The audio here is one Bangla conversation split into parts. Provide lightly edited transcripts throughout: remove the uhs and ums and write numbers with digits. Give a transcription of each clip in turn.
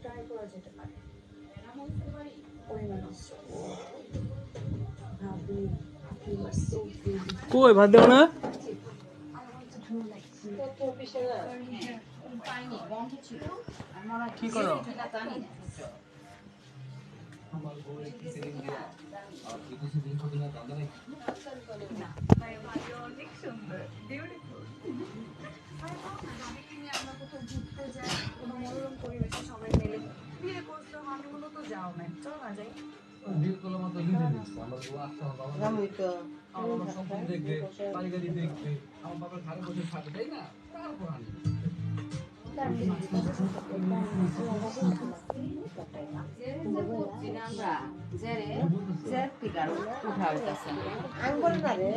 ট্রাই করা যেতে পারে। কই ভাত দেও না? কি করো?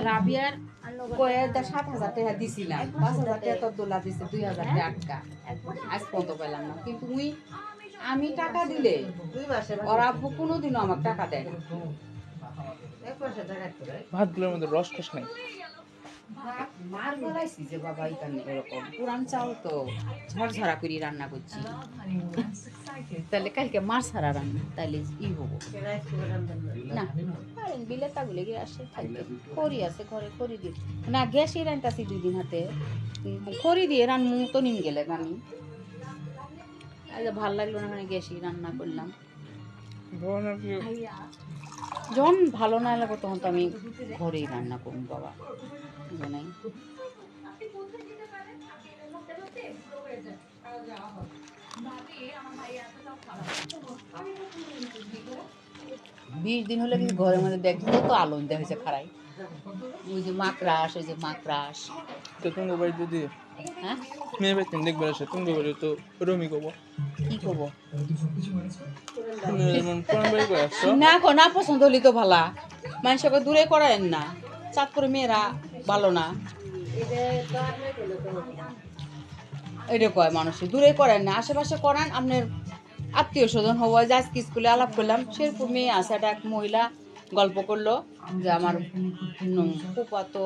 রাবিয়ার কয়ে 7,000 টাকা দিছিলাম, 5,000 টাকা তো দোলা দিছে, 2,000 টাকা আটকা আজ পর্যন্ত পেলাম না। কিন্তু আমি টাকা দিলে ওরা কোনোদিনও আমার টাকা দেয় না। ভাতগুলোর মধ্যে রস টস নাই। মার বলাইছি যে বাবা এখানে এরকম পুরান চাল তো ঝরঝরা করে রান্না করছি, তাহলে কালকে মাছ ছাড়া রান্না তাহলে ই হবো না। বিলে তাগুলে গিয়ে আসে থাকবে, খড়ি আছে ঘরে, খড়ি দিয়ে না গ্যাসই রান্তাছি 2 দিন হাতে, খড়ি দিয়ে রান্না তো নিম গেলে আমি ভাল লাগলো না, মানে গ্যাসই রান্না করলাম। যখন ভালো না লাগো তখন তো আমি ঘরেই রান্না করবো বাবা, নাই 20 দিন হলে কিন্তু ঘরের মধ্যে দেখি তো আলো দেওয়া হয়েছে খারাই, ওই যে মাকড়াস, ওই যে মাকড়াস। তো তুমি বাড়ি যদি হ্যাঁ মেয়ে বেতন দেখবে আসে তুমি বাড়ি তো রমি কব কি করবো যেমন কোন বাড়ি করে আসছো না, না পছন্দ হলি তো ভালা, মানুষকে দূরে করেন না, চাঁদপুরে মেয়েরা ভালো না, এটা কয় মানুষ দূরে করেন না, আশেপাশে করেন। আপনার আত্মীয় স্বজন হওয়া যায়, আজকে স্কুলে আলাপ করলাম, সেরকম মেয়ে আছে, একটা এক মহিলা গল্প করলো যে আমার ফুপা তো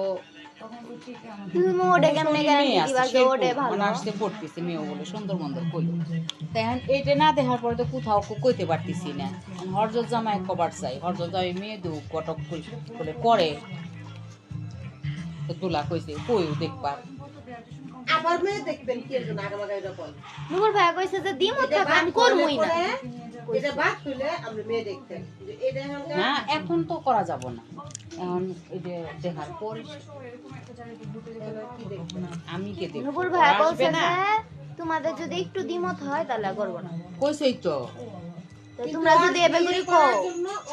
পড়তেছে মেয়ে বলে সুন্দর মন্দর করলো, তাই এটা না দেখার পরে তো কোথাও কইতে পারতেছি না। হরজত জামাই কবার চাই, হরজত জামাই মেয়ে দু কটক করে করে তো তোলা কইছে কইও দেখবার আবার মেয়ে দেখবেন কি এর আগামাগা এরকম নুপুর ভাই কইছে যে দিমত থাক আমি করবই না, এটা বাদ হইলে আমরা মেয়ে দেখতেন, এটা না এখন তো করা যাব না, এখন এটা দেখার পরে আমি কে দেখব। নুপুর ভাই বলছে যে তোমাদের যদি একটু দিমত হয় তাহলে করব না, কইছই তো তো তোমরা যদি এবে করে কও,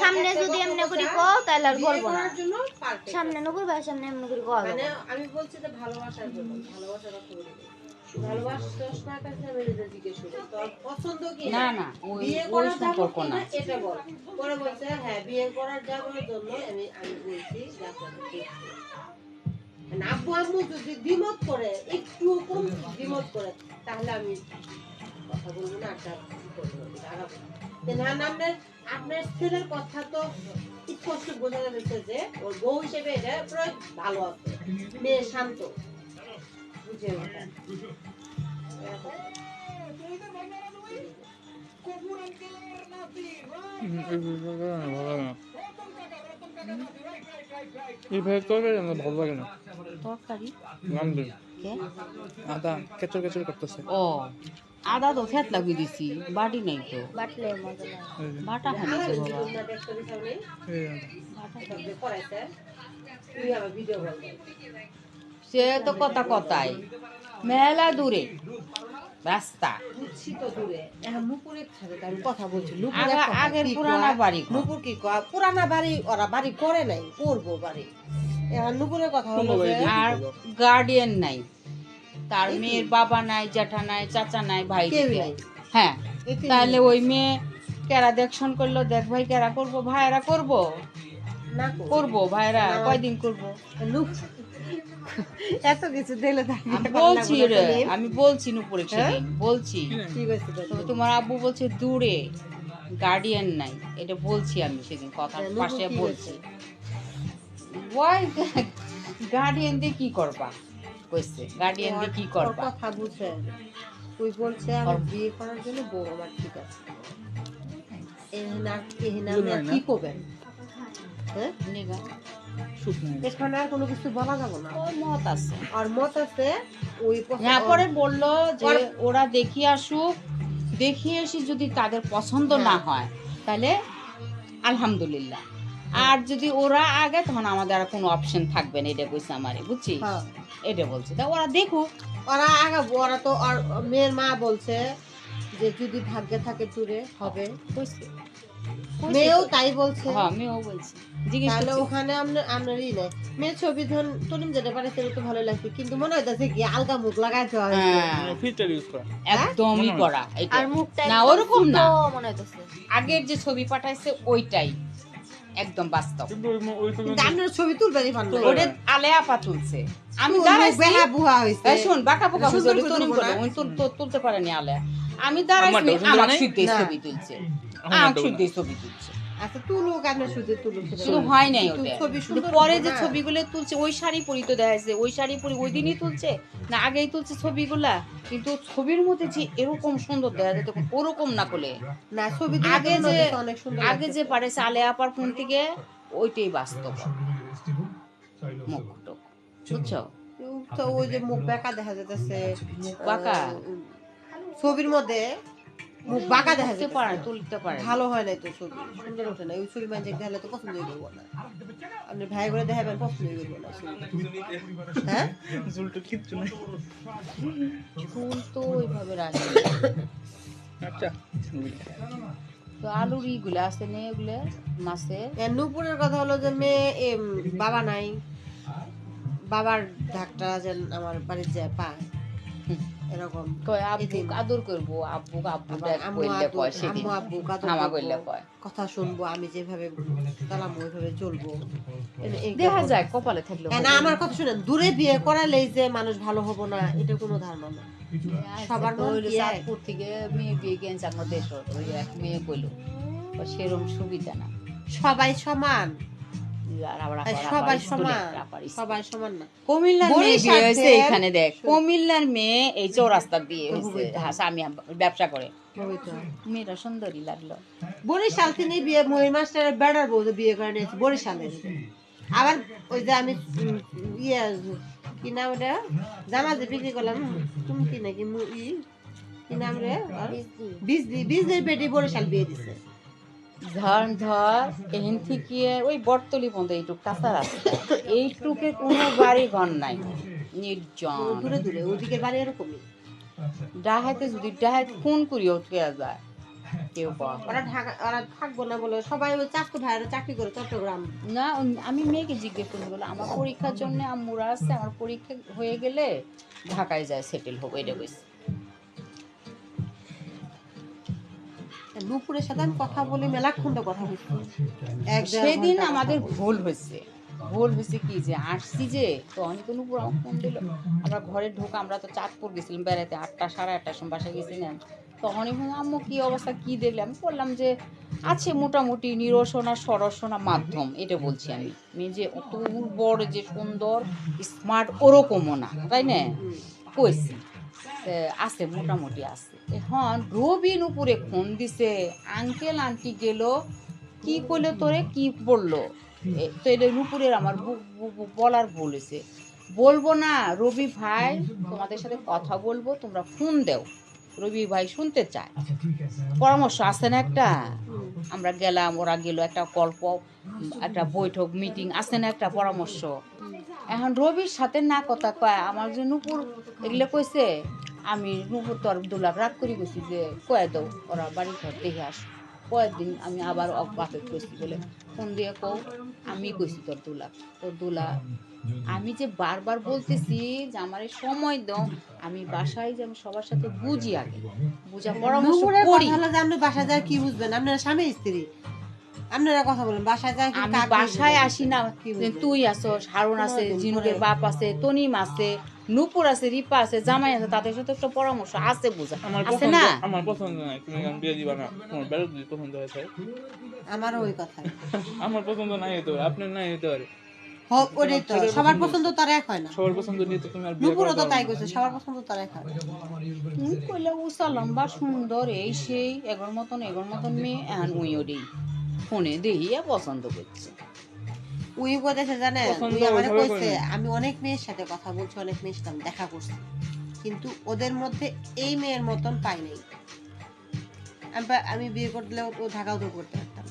সামনে যদি এমনি করে কও তাহলে আর করব না, সামনে নুপুর ভাই সামনে এমনি করে কও, মানে আমি বলছি যে ভালোবাসার জন্য, ভালোবাসার কথা বলি, ভালোবাসার না কাছে আমি এটা জিজ্ঞেস করি তোর পছন্দ কি না না বিয়ে ওই করার সম্পর্ক না, এটা বল। পরে বলছে হ্যাঁ বিয়ে করার যাওয়ার জন্য আমি বলছি না, আব্বু আম্মু যদি দ্বিমত করে, একটু কম দ্বিমত করে, তাহলে আমি কথা বলবো না, আচ্ছা আপনার ছেলের কথা তো স্পষ্ট বোঝা যাচ্ছে যে ওর বউ হিসেবে এটা পুরো ভালো আছে, মেয়ে শান্ত, বুঝে এইভাবে তরকারি আমার ভালো লাগে না, তরকারি নাম দিন কে আদা কেচর কেচর করতেছে। ও আদা তো খেত লাগিয়ে দিছি, বাটি নাই তো, বাটলে মজা লাগে, বাটা খানিছে বাবা, সে তো কথা কথাই মেলা দূরে রাস্তা, কথা বলছি আগের পুরানা বাড়ি নুপুর কি কয়, পুরানা বাড়ি ওরা বাড়ি করে নাই, করবো বাড়ি, এখন নুপুরের কথা হলো যে আর গার্ডিয়ান নাই, তার মেয়ের বাবা নাই, জ্যাঠা নাই, চাচা নাই, ভাই নাই, হ্যাঁ তাহলে ওই মেয়ে কেরা দেখশন করলো, দেখ ভাই কেরা করবো, ভাইরা করবো না করবো, ভাইরা কয়দিন করবো, এত কিছু দিলে বলছি রে, আমি বলছি নুপুরে সেদিন বলছি, তবে তোমার আব্বু বলছে দূরে গার্ডিয়ান নাই, এটা বলছি আমি সেদিন কথার পাশে বলছি, ওই গার্ডিয়ান দিয়ে কি করবা কইছে গার্ডিয়ান দিয়ে কি ওর করবা কথা বুঝে তুই বলছে আমার বিয়ে করার জন্য বউ আমার ঠিক আছে এখানে আমরা কি করবেন হ্যাঁ নিগা সুখ নেই এখানে আর কোনো কিছু বলা যাবে না ওর মত আছে আর মত আছে ওই হ্যাঁ পরে বললো যে ওরা দেখিয়ে আসুক দেখিয়ে এসে যদি তাদের পছন্দ না হয় তাহলে আলহামদুলিল্লাহ আর যদি ওরা আগে তখন আমাদের আর কোনো অপশন থাকবে না এটা কইছে আমারে বুঝছিস হ্যাঁ। এটা বলছে তা ওরা দেখুক ওরা আগে ওরা তো আর মেয়ের মা বলছে যে যদি ভাগ্যে থাকে দূরে হবে কইছে মেয়েও তাই বলছে হ্যাঁ মেয়েও বলছে জিজ্ঞেস তাহলে করছি ওখানে আপনারই নেই মেয়ের ছবি ধরুন তরুণ যেটা পারে সেটা তো ভালো লাগছে কিন্তু মনে হইতাছে কি আলগা মুখ লাগাইতে হয় হ্যাঁ ফিল্টার ইউজ করা একদমই করা এটা আর মুখটা না একদম ওরকম না ছোট মনে হইতেছে আগের যে ছবি পাঠাইছে ওইটাই একদম বাস্তব কিন্তু ওই তো কিন্তু আপনার ছবি তুলবেনই পান না ওরে আলে আপা তুলছে আমি মুখ দাঁড়াইছি বেহা বুহা হইছে এই শোন বাঁকা পোকা সুন্দর হইছে করে তুলিম তুলবো করে না। ওই তুলতে পারেনি আলে আমি দাঁড়াইছি আমারটা সুন্দর আমার নাই? সুদ্ধে না। ছবি তুলছে আমারটা আমার না। সুদ্ধে ছবি তুলছে আচ্ছা তুলুক আপনার শুধু তুলুক শুধু হয় নাই কিন্তু ওটা ছবি কিন্তু সুন্দর পরে হতো যে না। ছবিগুলো তুলছে ওই শাড়ি পরিত দেখাইছে ওই শাড়ি পরি ওই দিনই তুলছে না আগেই তুলছে ছবিগুলা কিন্তু ছবির মধ্যে যে এরকম সুন্দর দেখা যেত ওরকম না করলে না ছবি আগে যে অনেক সুন্দর আগে যে পারেছে আলে আপার ফোন থেকে ওইটাই বাস্তব মুখটুক বুঝছো তো ওই যে মুখ বাঁকা দেখা যাইতেছে মুখ বাঁকা? ছবির মধ্যে মুখ বাঁকা দেখা তুলতে যাইতেছে পারে তুলতে পারে ভালো হয় নাই তো ছবি সুন্দর ওঠে না ওই ছবি মানে দেখলে তো পছন্দই করবো না আপনি ভাই করে দেখাবেন পছন্দই করবো না ছবি। হ্যাঁ চুলটা কিচ্ছু নাই ফুল তো ওইভাবে রাখে আচ্ছা তো আলুর ইগুলো আছে না এগুলো মাছের আর নূপুরের কথা হলো যে মেয়ে বাবা নাই বাবার ঢাকটা যেন আমার বাড়ির যায় পায় এরকম কয় আব্বু এদিন। আদর করবো আব্বু আব্বু আবার দেখ আম্মু কইলে আদর- কয় সেদিন আম্মু আব্বু কাদর আমা করবো, কইলে কয় কথা শুনবো আমি যেভাবে তালাম ওইভাবে চলবো দেখা যায় কপালে থাকলে না আমার কথা শুনেন দূরে বিয়ে করালেই যে মানুষ ভালো হবো না এটা কোনো ধারণা না সবার মন কি এক? চাঁদপুর থেকে মেয়ে বিয়ে গেছে আমার দেশ ওই এক মেয়ে কইলো সেরকম সুবিধা না সবাই সমান আর আবার আর সবাই সমান সবাই সমান না কুমিল্লার মেয়ে বিয়ে হয়েছে বরিশালের- এখানে দেখ কুমিল্লার মেয়ে এই চৌরাস্তার বিয়ে হয়েছে বুঝতে। হ্যাঁ স্বামী ব্যবসা করে ওই তো। মেয়েটা সুন্দরী লাগলো বরিশাল থেকে বিয়ে মহির মাস্টারের বেড়ার বউ বিয়ে করে নিয়েছে বরিশালের আবার ওই যে আমি ইয়ে কি নাম ওটা জামা যে বিক্রি করলাম তুমি কি নাকি কি নাম রে বিজলির বেটি বরিশাল বিয়ে দিছে ধর এখান থেকে ওই বটতলি পর্যন্ত এইটুক কাঁচা রাস্তা এইটুকে কোনো বাড়ি ঘর নাই নির্জন দূরে দূরে ওদিকের বাড়ি এরকমই ডাহাতে যদি ডাহাত খুন করিও খেয়া যায় কেউ পাওয়া ওরা ঢাকা ওরা থাকবো না বলে সবাই ওই চাকরি ভাইয়েরা চাকরি করে চট্টগ্রাম না আমি মেয়েকে জিজ্ঞেস করতে বলে আমার পরীক্ষার জন্য আম্মুরা আসছে আমার পরীক্ষা হয়ে গেলে ঢাকায় যায় সেটেল হবো এটা কইছে নুপুরের সাথে আমি কথা বলি মেলাক্ষণ কথা বলছি সেদিন আমাদের ভুল হয়েছে কি যে আসছি যে তো অনেক নুপুর আমার ফোন দিল আমরা ঘরে ঢোকা আমরা তো চাঁদপুর গেছিলাম বেড়াতে 8টা সাড়ে 8টার সময় বাসায় গেছিলাম তখন আম্মু কি অবস্থা কি দেখলে আমি বললাম যে আছে মোটামুটি নিরসনা সরসনা মাধ্যম এটা বলছি আমি যে অত উর্বর যে সুন্দর স্মার্ট ওরকমও না তাই না কইছি আছে মোটামুটি আছে এখন রবিন উপরে ফোন দিছে আঙ্কেল আন্টি গেল কি করলো তোরে কি বললো তো এটা নুপুরের আমার বলার ভুল হয়েছে বলবো না রবি ভাই তোমাদের সাথে কথা বলবো তোমরা ফোন দাও রবি ভাই শুনতে চায় পরামর্শ আছে না একটা আমরা গেলাম ওরা গেল একটা গল্প একটা বৈঠক মিটিং আছে না একটা পরামর্শ এখন রবির সাথে না কথা কয় আমার যে নুপুর এগুলো কইছে আমি নুপুর তো আর 2 লাখ রাগ করে গেছি যে কয়ে দাও ওরা বাড়ি ঘর দেখে আস কয়েকদিন আমি আবার বাপে কইছি বলে ফোন দিয়ে কও আমি কইছি তোর 2 লাখ তোর 2 লাখ আমি যে বারবার বলতেছি যে আমার সময় দাও আমি বাসায় যে আমি সবার সাথে বুঝি আগে বুঝা পরামর্শ করি আপনি বাসায় যায় কি বুঝবেন আপনারা স্বামী স্ত্রী আপনারা কথা বলেন বাসায় যায় আমি বাসায় আসি না তুই আছো হারুন আছে জিনুকের বাপ আছে তনিম আছে নুপুর আছে রিপা আছে জামাই আছে তাদের সাথে একটা পরামর্শ আছে বুঝা আছে না আমার পছন্দ নাই তুমি গান বিয়ে দিবা না তোমার বেরো যদি পছন্দ হয় তাই আমারও ওই কথা আমার পছন্দ নাই হতে পারে আপনার নাই হতে পারে হোক ওটাই তো সবার পছন্দ তার এক হয় না সবার পছন্দ নিয়ে তো তুমি আর বিয়ে নুপুরও তো করো তাই কইছে সবার পছন্দ তার এক হয় না। কইলা উষা লম্বা সুন্দর এই সেই এগোর মতন মেয়ে এখন উই ওরেই ফোনে দেখিয়া পছন্দ করছে। উই কইতেছে জানে পছন্দ উই আমারে ওইভাবে কইছে করে না। আমি অনেক মেয়ের সাথে কথা বলছি অনেক মেয়ের সাথে আমি দেখা করছি কিন্তু ওদের মধ্যে এই মেয়ের মতন পাই নাই। আমি বিয়ে করলে ও ঢাকাও তো করতে পারতাম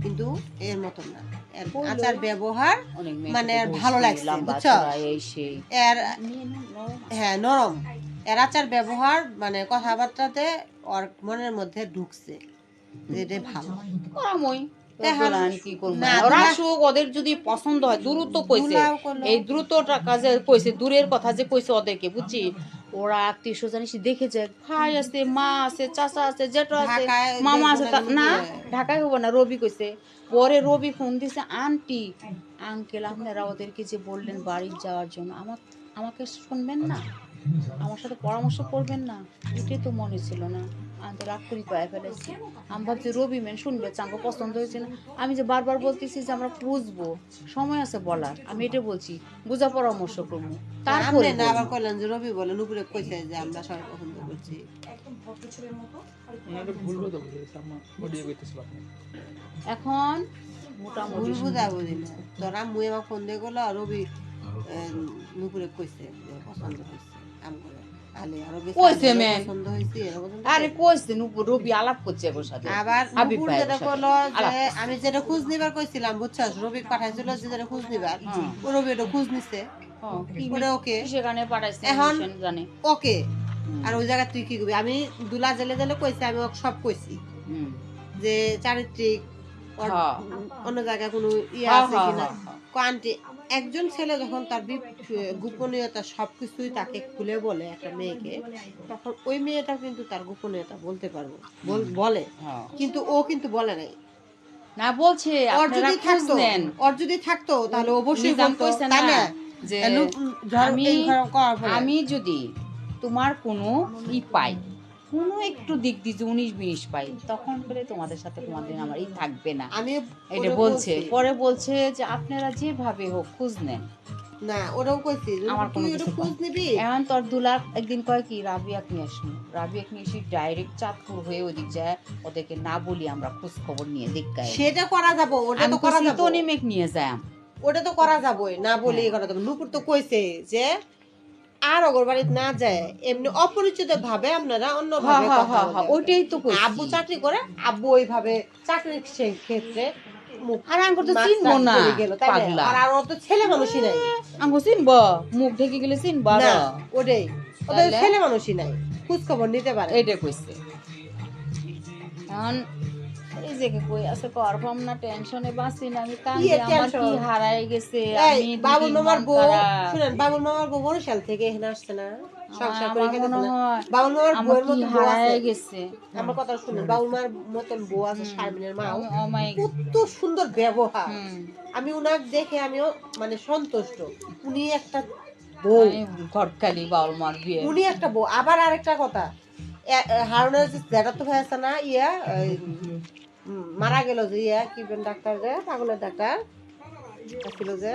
কিন্তু এর মতন না এর বললো। আচার ব্যবহার অনেক মেয়ে মানে সাথে ভালো ঘুরছি, লাগছে, লম্বা বুঝছো? চড়া এই সেই এর মেয়ে না, নরম। হ্যাঁ নরম এর আচার ব্যবহার মানে কথাবার্তাতে ওর মনের মধ্যে ঢুকছে যে এটা ভালো। করামই এখন কি করবো না, ওরা দুলা- আসুক ওদের যদি পছন্দ হয় দ্রুত কইছে দুলাও করলো। এই দ্রুতটা কাজে কইছে দূরের কথা যে কইছে ওদেরকে বুঝছি ওরা আত্মীয় স্বজন এসে দেখে যায় ভাই আছে মা আছে চাচা আছে জেঠা আছে ঢাকায় মামা আছে দেখবো না না কিন্তু ঢাকায় হবো না রবি কইছে পরে রবি ফোন দিছে আন্টি আঙ্কেল আপনারা ওদেরকে যে বললেন বাড়ি যাওয়ার জন্য আমাকে শুনবেন না আমার সাথে পরামর্শ করবেন না এটাই তো মনে ছিল না আমি তো রাগ করি পায়ে ফেলেছি আমি ভাবছি রবি মেন শুনবে চাঙ্গো পছন্দ হয়েছে না আমি যে বারবার বলতেছি যে আমরা বুঝবো সময় আছে বলার আমি এটা বলছি বুঝা পরামর্শ করবো তারপরে আপনি না আবার বলবো। কইলেন যে রবি বলেন উপরে কইছে যে আমরা সবাই পছন্দ করছি। ওনারা ভুল কথা বলেছে আমার অডিও কইতেছিল আপনি এখন ভুল মোটামুটি বুঝা বুঝি না তোরা মুই আমার ফোন দিয়ে গেলো রবি নুপুরে কইছে যে পছন্দ হয়েছে কাম করে আলে আরো বেশি কইছে আরো মেন। পছন্দ হয়েছে এরকম পছন্দ আরে হয়েছে। কইছে রবি আলাপ করছে ওর সাথে আবার হাবিব নুপুর ভাইয়ের যেটা সাথে। করলো যে আলাপ। আমি যেটা খোঁজ নিবার কইছিলাম বুঝছস রবি পাঠাইছিল যে যেটা খোঁজ নিবার হুম। ও রবি এটা খোঁজ নিছে হ্যাঁ, কি ওরে ওকে সেখানে পাঠাইছে এখন- মিশন জানে ওকে হুম। আর ওই জায়গা তুই কি করবি আমি দুলা জেলে জেলে কইছি আমি ওকে সব কইছি হুম। যে চারিত্রিক ওর হ্যাঁ। অন্য জায়গায় কোনো ইয়ে হ্যাঁ, আছে হ্যাঁ, কিনা হ্যাঁ, হ্যাঁ। কোয়ান্টি একজন ছেলে যখন তার গোপনীয়তা সবকিছুই তাকে খুলে বলে একটা মেয়েকে তখন ওই মেয়েটা কিন্তু তার গোপনীয়তা বলতে পারবো বলে হ্যাঁ। কিন্তু ও কিন্তু বলে নাই না বলছে ওর আপনারা যদি খোঁজ থাকতো নেন ওর যদি থাকতো তাহলে অবশ্যই নিজাম বলতো কইছে তাই না না যে আমি আমি আমি যদি তোমার কোনো পাই কোনো একটু দিক দিয়ে 19-20 পাই তখন করে তোমাদের সাথে তোমাদের আমার থাকবে না আমি এটা ওরে বলছে বলছি। পরে বলছে যে আপনারা যেভাবে হোক খোঁজ নেন না ওরাও কইছি যে আমার কোনো তুই ওটা কিছু খোঁজ নিবি এখন তোর দুলার একদিন কয় কি রাবিয়াকে নিয়ে আসবো রাবিয়াকে নিয়ে এসে ডাইরেক্ট চাঁদপুর হয়ে ওদিক যায় ওদেরকে না বলি আমরা খোঁজ খবর নিয়ে দেখাই সেটা করা যাবো ওটা আমি তো করা কইছি যাবো তনি মেঘ নিয়ে যায় ওটা তো করা যাবই না বলে করা যাবে নুপুর তো কইছে যে আর অগরবাড়িতে না যায় এমনি অপরিচিত ভাবে আপনারা অন্য ভাবে কথা বলেন। ওইটাই তো কইছি আব্বু চাকরি করে আব্বু ওইভাবে চাকরির ক্ষেত্রে মুখ আর আঙ্গুর তো মাছ চিনবো টাছ না করে গেল, তাই না? পাগলা আর ওর তো ছেলে মানুষই নাই আঙ্গুর চিনবো মুখ ঢেকে গেলে চিনবো না আরো। ওটাই ওদের তাহলে? ছেলে মানুষই নাই খোঁজ খবর নিতে পারে এইটা কইছে এখন এই যে কই আছে করবাম না টেনশনে বাঁচি না আমি কান্দি ইয়ে আমার কি tension? হারাই গেছে এই আমি বাবুল দুদিন মামার মন বউ খারাপ। শুনেন বাবুল মামার বউ বরিশাল থেকে এখানে আসছে না সংসার করে আমার খেতেছে মনে না হয় বাবুল মামার আমার বউয়ের কি মতন বউ আছে হারাই গেছে আমার কথা শুনেন বাবুল মার মতন বউ আছে শারমিনের মা আমি অমাই কত সুন্দর ব্যবহার হুম। আমি উনার দেখে আমিও মানে সন্তুষ্ট উনি একটা বউ আমি ঘটকালি বাউল মার বিয়ে উনি একটা বউ আবার আরেকটা কথা হারুনের যে জ্যাঠাতো ভাই আছে না ইয়া মারা গেল যে ইয়া কি বলেন ডাক্তার যে পাগলের ডাক্তার ছিল যে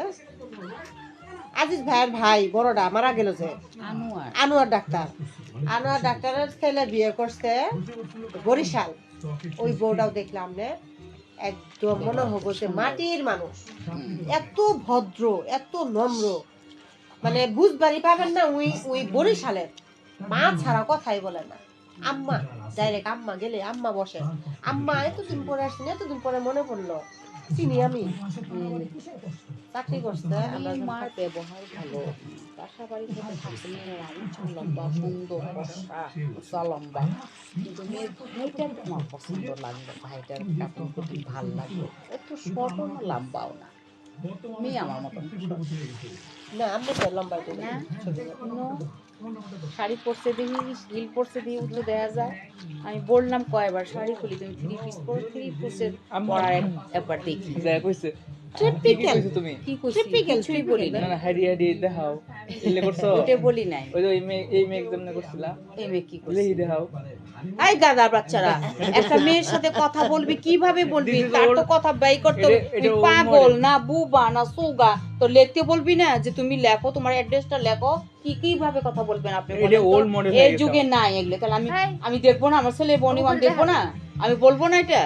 আজিজ ভাইয়ের ভাই বড়টা মারা গেল যে আনোয়ার আনোয়ার ডাক্তারের ছেলে বিয়ে করছে বরিশাল ওই বউটাও দেখলাম রে একদম মনে হবো যে মাটির মানুষ এত ভদ্র এত নম্র মানে বুঝবারই পাবেন না ওই বরিশালের মা ছাড়া কথাই বলে না আম্মা ডাইরেক্ট আম্মা গেলে আম্মা বসে আম্মা এতদিন পরে আসছেন এতদিন পরে মনে পড়লো চিনি আমি চাকরি করছে আমরা এই মার ব্যবহার ভালো বাসা বাড়ি থেকে থাকতে মেয়েরা উঁচু লম্বা সুন্দর ফর্সা উঁচা লম্বা কিন্তু মেয়ের ভাইটার আমার পছন্দ লাগলো ভাইটার কাপড় প্রতি ভাল লাগলো এত শর্টও না লম্বাও না মেয়ে আমার মতন না আমরা তো লম্বা করি না কোনো শাড়ি পরছে দেখি হিল পরছে দেখি উঠে দেওয়া যায় আমি বললাম কয়বার শাড়ি খুলি তুমি 3 পিস পরো 3 পিসের পরার একবার দেখি যা কইছে কি ট্রিপিক্যাল কইছো তুমি কি কইছি Typical, কিছুই বলি না না না হাইডি হাইডি দেখাও এলে করছো ওটা বলি নাই ওই যে এই মেয়ে এক্সাম না করছিলা এই মেয়ে কি করছে লেহি দেখাও এই গাদা বাচ্চারা একটা মেয়ের সাথে কথা বলবি কিভাবে বলবি This is তার তো old- কথা বাই করতে হবে এটা- এটা তুই old পাগল model. না বুবা না সুগা তো লিখতে বলবি না যে তুমি লেখো তোমার অ্যাড্রেসটা লেখো কি কিভাবে কথা বলবেন আপনি এটা বলেন তো? old model এই হয়ে গেছে যুগে নাই এগুলো তাহলে হ্যাঁ। আমি দেখবো না আমার ছেলে বোন আমি দেখবো না আমি বলবো না এটা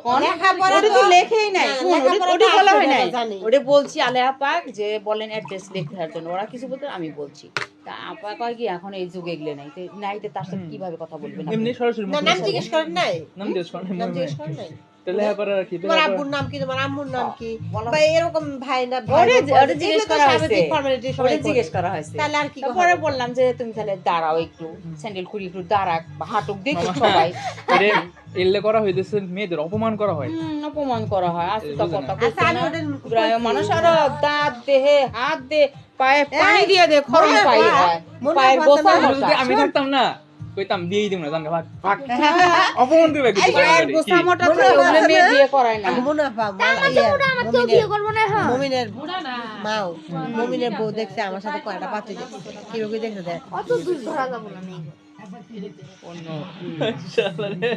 কোন? লেখাপড়া ওটা তো তো- লেখেই নাই না, শুন, ওটা- লেখাপড়া ওটা তো বলা আছে, হয় নাই এটা জানি। ওটা বলছি আলেয়া পাক যে বলেন অ্যাড্রেস লেখার জন্য ওরা কিছু বলতে আমি বলছি তা আপা কয় কি এখন এই যুগে এগুলো নাই তো নাই তো তার সাথে কিভাবে কথা বলবেন আপনি? এমনি সরাসরি না নাম জিজ্ঞেস করেন নাই নাম জিজ্ঞেস করেন নাম জিজ্ঞেস করেন নাই তো লেখা করার কি তোমার আব্বুর নাম কি তোমার আম্মুর নাম কি বলা- বা এরকম ভাই না ভাই ওরে- বোন, ওরে জিজ্ঞেস এগুলো তো করা স্বাভাবিক হয়েছে। formality সবাই ওরে করে। জিজ্ঞেস করা হয়েছে তাহলে আর কি কথা তারপরে বলবো? বললাম যে তুমি তাহলে দাঁড়াও একটু স্যান্ডেল খুঁড়ি একটু দাঁড়াক বা হাঁটুক দেখুক সবাই এটা এলে করা হইতেছে মেয়েদের অপমান করা হয় অপমান করা হয় আজ তো বুঝলেন কথা না? বলছে আচ্ছা, আমি না। ওদের গ্রামের কইছি। মানুষ আরো দাঁত দেহে হাত দে পায়ে পানি দিয়ে দে খরম মনে পাই হয়, হয় মনে পায়ের হয় গোসা না, যদি আমি থাকতাম না কইতাম দিয়েই দিব না জানগা ভাগ ভাগ অপমান করবে কিছু পায়ের গোসা মোটা তো ওগুলো মেয়ে বিয়ে করায় না আমি মুনাফা আমার তো বিয়ে করবো না হ্যাঁ মমিনের মাও মমিনের বউ দেখছে আমার সাথে কয়টা পাত্রী দেখছে কিভাবে দেখছে দেখ অত দূর ধরা যাবো না মেয়ে অন্য শালা রে।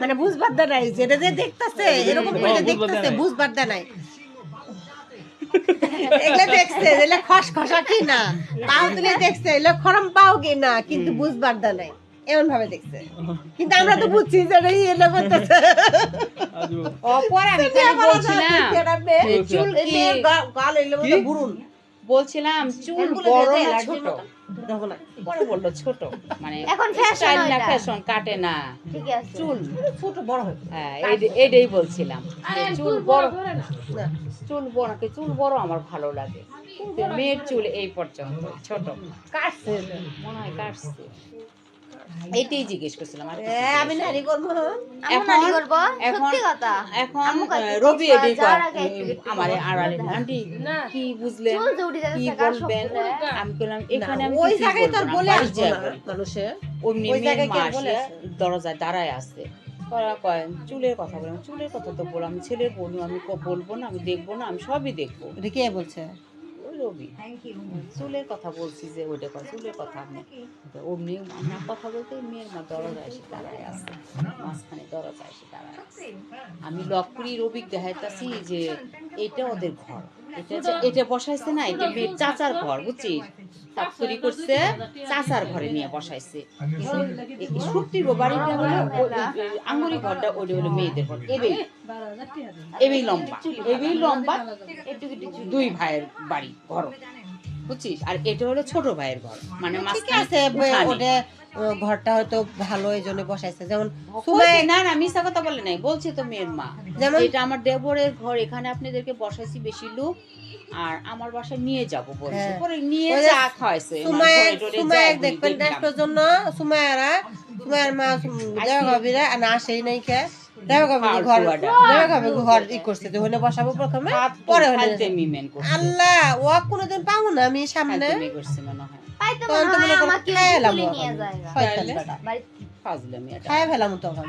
মানে বুঝবার দা নাই যেটা যে দেখতাছে এরকম করে বুঝবার দা দেখতাছে নাই। বুঝবার দা নাই এগুলা দেখছে এগুলা খসখসা কি না পাও তুলে দেখছে এগুলা খরম পাও কি না কিন্তু বুঝবার দা নাই এমন ভাবে দেখছে কিন্তু আমরা তো বুঝছি যে এটা করতেছে আজু পরে আমি খালি বলছিলাম যে চুল কি গাল এলে মতো বুড়ুন বলছিলাম চুল বড় না ছোট পরে বললো ছোট মানে এখন fashion স্টাইল না ওইটা। ফ্যাশন কাটে না ঠিক আছে চুল ছোট বড় হয় হ্যাঁ এটাই বলছিলাম যে চুল বড় চুল বড় কি চুল বড় আমার ভালো লাগে কিন্তু মেয়ের চুল এই পর্যন্ত ছোট কাটছে মনে হয় কাটছে এটাই জিজ্ঞেস করছিলাম আর আমি নারী করবো আমি নানি করবো সত্যি কথা এখন আম্মু কাছে রবি কিছু এডি যাওয়ার আগে একটু আমারে একটু আড়ালে বলতে হয়। আন্টি কি বুঝলেন চুল যে উঠে যাচ্ছে, কি কার সব বলবেন বলবে? আমি বললাম এখানে আমি ওই কিছুই জায়গায় তো আর বলবো বলে না, বাড়ি আসবো যেয়ে না বলবো। মানুষে অমনি ওই মেয়ের জায়গায় মা কেউ বলে আসে, আসে? দরজায় দাঁড়ায় আছে তারা কয় চুলের কথা বললাম চুলের কথা তো বললাম আমি ছেলের বলবো আমি বলবো না আমি দেখবো না আমি সবই দেখবো এটা কে বলছে ওই রবি চুলের কথা বলছি যে ওইটা কথা চুলের কথা আপনি অমনি আমরা কথা বলতে মেয়ের মা দরজায় এসে দাঁড়ায় আছে মাঝখানে দরজায় এসে দাঁড়ায় আছে আমি লক্ষ্মী রবিক দেখাইতাছি যে এটা ওদের ঘর এটা বসাইছে না এটা মেয়ের চাচার ঘর বুঝছিস তাপসরি করছে চাচার ঘরে নিয়ে বসাইছে সত্যি বাড়িটা হলো আঙ্গুরি ঘরটা ওইটা হলো মেয়েদের ঘর এবই লম্বা দুই ভাইয়ের বাড়ি ঘর বুঝছিস আর এটা হলো ছোট ভাইয়ের ঘর মানে ঠিক মাঝখানে আছে উঠানে। ওটা ঘরটা হয়তো ভালো এই জন্য বসাইছে যেমন কইছে, না না মিথ্যা কথা বলে নাই বলছে তো মেয়ের মা যেমন- এটা আমার দেবরের ঘর এখানে আপনাদেরকে বসাইছি বেশি লোক আর আমার বাসায় নিয়ে যাব বলছে হ্যাঁ। পরে নিয়ে ওই যে চা খাওয়াইছে সুমায় দেখবেন রেস্টোর জন্য সুমায়ের মা দেওয়া ভাবিরা না আসেই নাই কে দেওয়া ভাবি ঘর দেওয়া ভাবি ঘর ই করছে তো হলে বসাবো প্রথমে পরে হলে ফালতে মিমেন করছে আল্লাহ ও কোনোদিন পাবো না আমি সামনে ফালতে মি করছে মনে হয় পাইতো তখন তো মনে মনে হয় করো আমাকে খায় এলাম তুলে বাবা। নিয়ে যায় শয়তান বেটা। বাড়িতে ফাজলামি এটা খায় ফেলাম তখন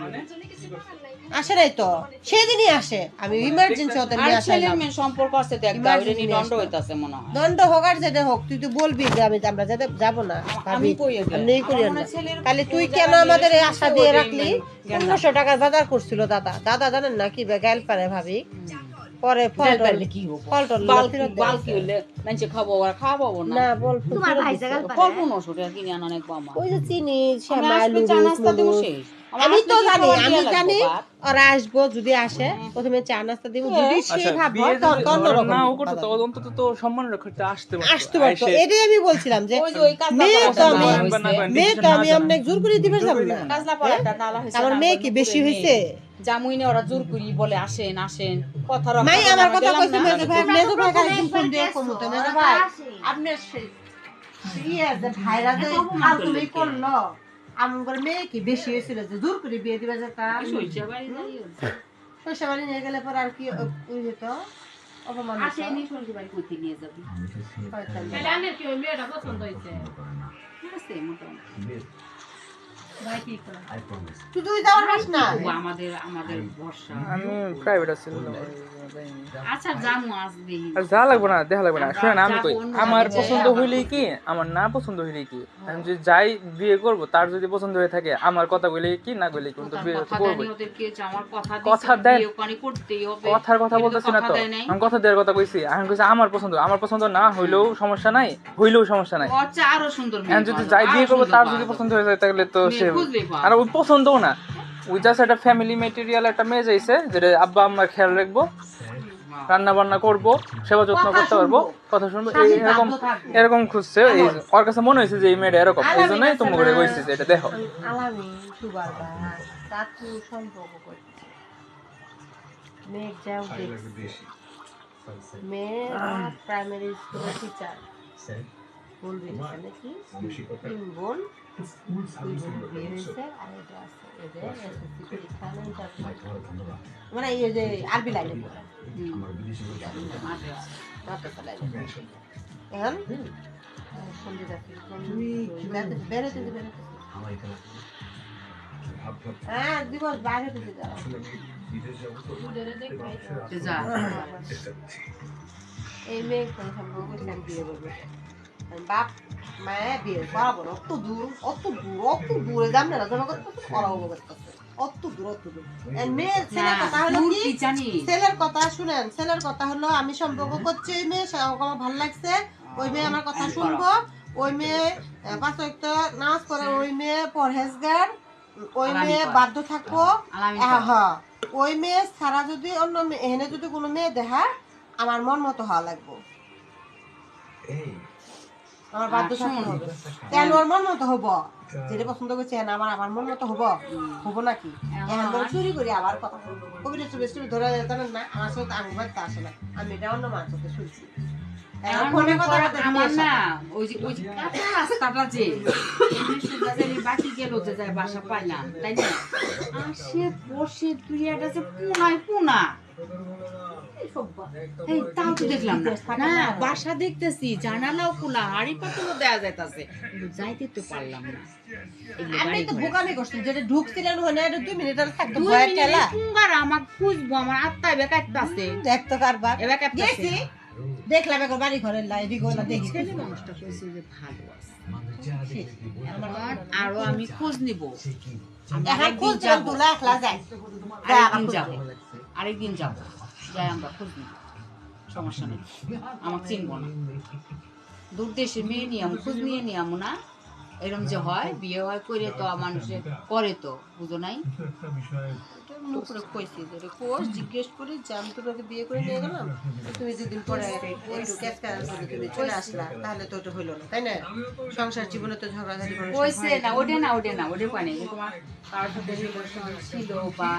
আসে নাই তো সেদিনই আসে আমি ইমার্জেন্সি হতে আর নিয়ে ছেলে আসলাম মেয়ে সম্পর্ক আছে দেখ Emergency গাউরে নি নিয়ে দণ্ড আসলাম। হইতাছে মনে হয় দণ্ড হোক আর যেটা হোক তুই তো বলবি যে আমরা যাতে যাবো না আমি কই আগে? আমি করি আমার না মনে হয় ছেলের তাহলে তুই কেউ কেন যারা আমাদের এই নিয়ে আশা এসেছে দিয়ে ওদের রাখলি জ্ঞান না। 1500 টাকার বাজার করছিল দাদা জানেন না কি বেগাইল পারে ভাবি পরে ফল জল পাইলে কি হবো? ফল টল বালকি হইলে মানুষে খাবো আর খাওয়াবো না না বল তোমার ভাই জাগাল পারে ফল 1500 টাকা কিনে আনা অনেক বাবা ওই যে চিনি আমরা শ্যামাই আসলে চা নাস্তা দিব লুডুস শেষ। আমার আমি তো আসলে কি জানি খাবার আমি দেয়া লাগবে জানি বাপ? ওরা আসবো যদি আসে প্রথমে চা নাস্তা দিব যদি সে আচ্ছা ভাবো বিয়ে তখন তো যদি অন্যরকম নাও করতে কথা। তো অন্তত তো সম্মান রাখতে আসতে পারতো আসতে পারতো আইসে- এটাই আমি বলছিলাম যে ওই যে ওই কাজলা মেয়ে তো পাড়াটা আমি নালা না হইছে। করেন, মেয়ে তো decision আমি না অনেক জোর করে দিবে যাব না কাজলা পাড়াটা নালা হইছে আমার না, মেয়ে আমার কি নুপুরের বেশি মেয়ে। হইছে জামুইনে ওরা জোর করি বলে আসেন আসেন কথা রাখা মাই আমার কথা গেলাম কইছে না। মেজো ভাই মেজো ভাই কালকে ফোন দিয়ে একবার কমু তো গেছো, মেজো ওরা ভাই আসে। আপনি ইয়ে যে ভাইরা যে ফালতুমি করলো আমার করে মেয়ে কি বেশি হয়েছিল যে জোর করে বিয়ে দিবে যে তার সইছে বাড়ি যাই হইছে। পয়সা বাড়ি নিয়ে গেলে পর আর কি ওই যেত অপমান হতো। আসেনি সরকি বাড়ি কইতে নিয়ে যাবি শয়তান। আছে মোটামুটি তুই যাওয়ার পাস না ও আমাদের ভরসা আমি প্রাইভেট আছি আচ্ছা জামু আসবি আর যা লাগবে না দেখা লাগবে না শুনেন আমি কই অন্য আমার জায়গায় পছন্দ যাই, হইলেই কি আমার না পছন্দ হইলেই কি আমি যদি যাই বিয়ে করব তার যদি পছন্দ হয়ে থাকে আমার কথা বলে কি না বলে কিন্তু তার বিয়ে কথা করবো দেয়নি ওদেরকে যে আমার কথা কথা দিয়েছে দেন বিয়ে ওখানে করতেই হবে কথার কথা এটা বলতেছি না তো দেয় নাই। আমি কথা দেওয়ার কথা কইছি আমি কইছি আমার পছন্দ না হইলেও সমস্যা নাই হইলেও সমস্যা নাই আচ্ছা আরো সুন্দর মেয়ে আমি যদি পাওয়া যাই যাবে, বিয়ে আরো করবো সুন্দর তার পাওয়া যদি যাবে। পছন্দ হয়ে যায় তাহলে তো মেয়ে সে খুঁজলেই পাওয়া আর ওই পছন্দও না ওই জাস্ট একটা ফ্যামিলি মেটেরিয়াল একটা মেয়ে চাইছে যেটা আব্বা আম্মার খেয়াল রাখবো রান্না বান্না করবো সেবা যত্ন করতে পারবো কথা শুনবো এরকম এরকম খুঁজছে ওর কাছে মনে হয়েছে যে এই মেয়েটা এরকম এই জন্যই তুমি করে কইছি যে এটা দেখো আলামিন সুবার বা চাচু সম্পর্ক করছে মেয়ে যাও দেখছে মেয়ে প্রাইমারি স্কুলের টিচার বোন দিয়েছে নাকি 3 বোন 2 বোন বিয়ে হয়েছে আর এটা আছে এদের এসএসসি পরীক্ষা নেই মানে এই যে আরবি লাইনে পড়ে মাদ্রাসা লাইনে এখন সন্ধ্যা বেরোতে হ্যাঁ দিবস বাইরে থেকে যাও যা এই মেয়ে কোনো সম্পর্ক করছে আমি বিয়ে করবো বাপ মায়ে বিয়ে করাবো না অত দূরে যাম না জমা করতে করাবো করতেছে অত দূর মেয়ের ছেলের কথা হলো কি ছেলের কথা শুনেন ছেলের কথা হলো আমি সম্পর্ক করছি ওই মেয়ে আমার ভালো লাগছে ওই মেয়ে আমার কথা শুনবো ওই মেয়ে 5 ওয়াক্ত নামাজ পড়ে ওই মেয়ে পরহেজগার ওই মেয়ে বাধ্য থাকবো হ্যাঁ ওই মেয়ে ছাড়া যদি অন্য এখানে যদি কোনো মেয়ে দেখা আমার মন মতো হওয়া লাগবো আমার বাধ্য থাকতে হবে কেন ওর মন মতো হবো যেটা পছন্দ করছে আমার মন মতো হবো নাকি এখন ধরে চুরি করি আবার কথা বলবো কবিতা চুরি ধরে জানেন না আমার সাথে আঙুল বাড়তে আসে না আমি এটা অন্য মানুষ সাথে শুনছি আমার না ওই যে কাঁচা রাস্তাটা যে বাকি গেল যে যায় বাসা পাইলাম তাই না আসে বসে তুই একটা যে পুনা এই তাও তো দেখলাম না বাসা দেখতেছি জানালাও খোলা হাড়ি পাতলও দেয়া যাইতাছে কিন্তু যাইতে তো পারলাম না আমি তো বোকামি করছি যেটা ঢুকছিলেন ওখানে 2 মিনিট আর থাকতো ভয় ঠেলা কুঙ্গার আমার খুঁজবো আমার আত্মায় বেকাইতাছে দেখ তো কারবার গেছি দেখলাম এখন বাড়ি ঘরের লাইভি গোলা দেখি ছেলে মানুষটা কইছে যে ভালো আছে আরো আমি খোঁজ নিব এখন খোঁজ যাবো লাখলা যায় আরেকদিন যাব যাই আমরা খোঁজ নিব সমস্যা নেই আমাকে চিনবো না দূর দেশে মেয়ে নিয়ে আমি খোঁজ নিয়ে নিয়ে আমো না এরকম যে হয় বিয়ে হয় করে তো মানুষে করে তো বুঝো নাই মুখরে কইছি যে কোর্স জিজ্ঞেস করি যে আমি তোমাকে বিয়ে করে নিয়ে গেলাম তুমি দুদিন পরে একটু ক্যাচকার করে তুমি চলে আসলা তাহলে তো ওটা হইলো না তাই না সংসার জীবনে তো ঝগড়াঝাড়ি করে কইছে না ওটা পানি তোমার কারোর সাথে রিলেশন ছিল বা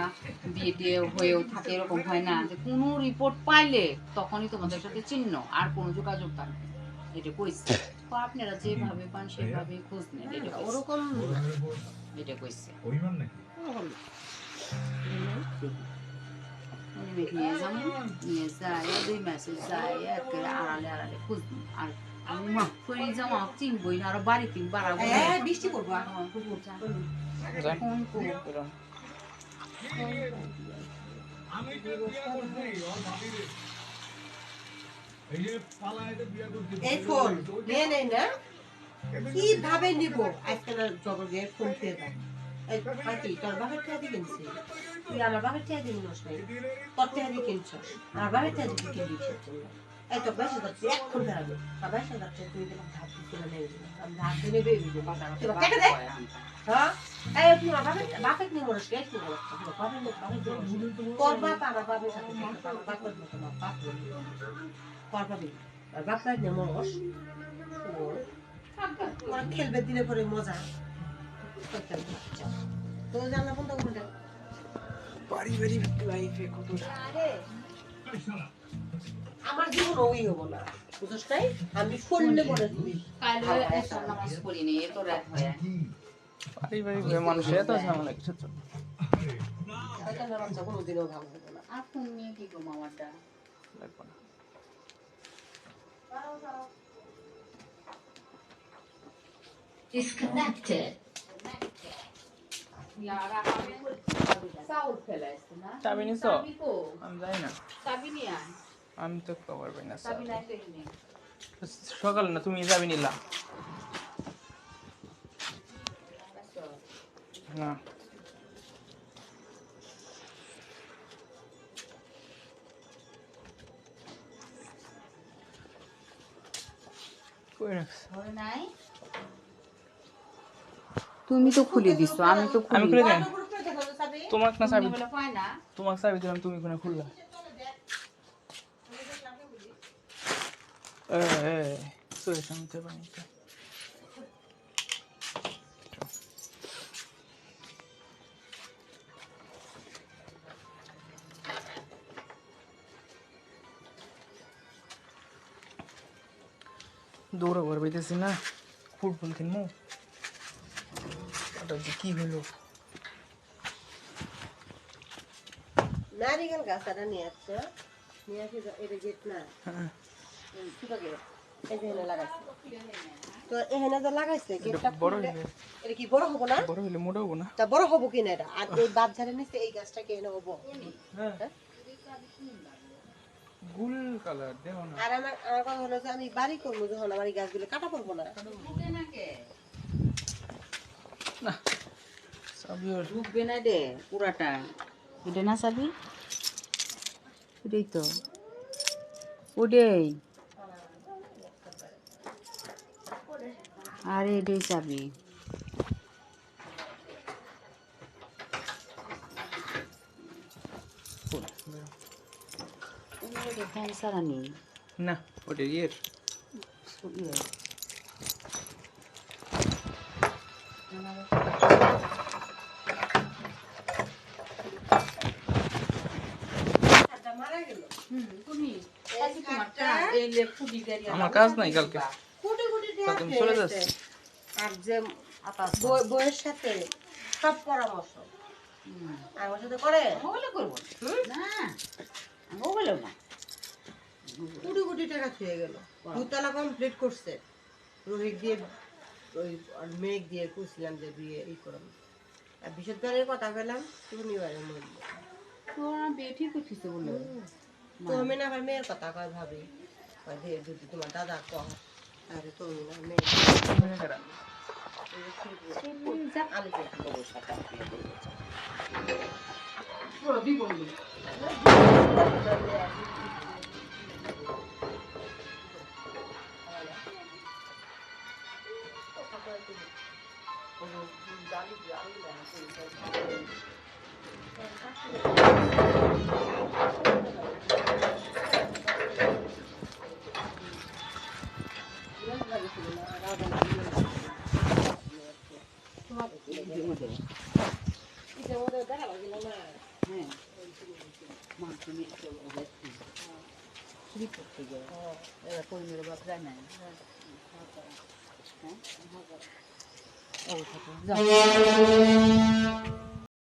বিয়ে টিয়ে হয়েও থাকে এরকম হয় না যে কোনো রিপোর্ট পাইলে তখনই তোমাদের সাথে চিহ্ন আর কোনো যোগাযোগ থাকবে এটা কইছে তো আপনারা যেভাবে পান সেভাবে খোঁজ নেন এটা ওরকম এটা কইছে ওরকম নিয়ে যাবো নিয়ে যায় 2 মাসে যায় একেবারে আড়ালে খোঁজ আর আমি মাফ করে যাবো চিনবই না আরো বাড়ি তিন বাড়াবো বৃষ্টি করবো ফোন করবো এই ফোন নিয়ে নেই না কিভাবে নিব আজকে না জবর গিয়ে ফোন খেয়ে দেয় এই পার্টি তোর বাবার ঠেয়া দিয়ে কিনছি তুই আমার বাবার ঠেয়া দিয়ে নিস নাই তোর ঠেয়া দিয়ে কিনছ আমার বাবার ঠেয়া দিয়ে কিনবি এই তো 22,000 টাকা এখন ফেরাবো 22,000 টাকা তুই দিলাম ধার দিতে না নেই আমি ধার দিলে বেবি কেটে দে হ্যাঁ এই তুই আমার বাপে নিয়ে মরস কে তুই তোর বাপ আমার বাপের সাথে আমার বাপের মতো না বাপ করবি আর বাপের নিয়ে মরস ওরা খেলবে দিলে পরে মজা তো জানলা বন্ধ করে পারিবারিক লাইফে কত আমার জীবন ওই হবো না বুঝছ তাই আমি শুনলে পরে কালকে একটা নামাজ পড়ি নি এত রাত হয় পারিবারিক মানুষের এত ঝামেলা কিছু তো এটা না বাচ্চা কোনোদিনও ভালো হবে না আর ফোন নিয়ে কি গো মামাটা লাগবে না Disconnected. চাউল ফেলাইছে না চাবি নিছ চাবি তো আমি জানি না চাবি নিয়ে আয় আমি তো খবর পাই না চাবি নাই তো এখানে সকাল না তুমি চাবি নিলা না কই রাখছ ঘরে নাই তুমি তো খুলে দিছো আমি তো আমি খুলি খুলে দেন তোমার না চাবি বলে পায় না তোমার চাবি দিলাম তুমি কোনে খুললা সরে সামনে পানি দৌড়া ঘর পাইতেছি না ফুটবল খেলবো ওটা যে কি হলো নারিকেল গাছটা নিয়ে আসছে নিয়ে আসি এটা গেট না হ্যাঁ ছোট গেট এই যে এখানে লাগাইছে তো এখানে যে লাগাইছে গেটটা বড় খুললে হইলে এটা কি বড় হবো না বড় হইলে মোটা হবো না তা বড় হবো কিনা এটা আর এই বাদ ঝাড়ের নিচে এই গাছটা কে এনে হবো হ্যাঁ গুল কালার দেখো না আর আমার কথা হলো যে আমি বাড়ি করবো যখন আমার এই গাছগুলো কাটা পড়বো না না সাবির ঢুকবে না রে পুরাটা এটা না চাবি ওটাই তো ওটাই আরে এটাই চাবি ফ্যান সারা নেই না ওটা ইয়ের মারা গেল আমার কাজ নাই কালকে কোটি কোটি টাকা তুমি চলে যাচ্ছ আর যে বইয়ের সাথে সব পরামর্শ আমার সাথে করে করবো না বলেও না কোটি কোটি টাকা ছুঁয়ে গেল দুতলা কমপ্লিট করছে রোহিত দিয়ে ওই মেঘ দিয়ে কুছিলাম যে বিয়ে এই করলাম আর বিশ্ববিদ্যালয়ের কথা পেলাম শনিবারের মধ্যে তোরা বিয়ে ঠিক উঠিছে বলে তো আমি না আবার মেয়ের কথা কয় ভাবি কয় যে যদি তোমার দাদা কয় আরে তুমি না মেয়ে আলু হ্যাঁ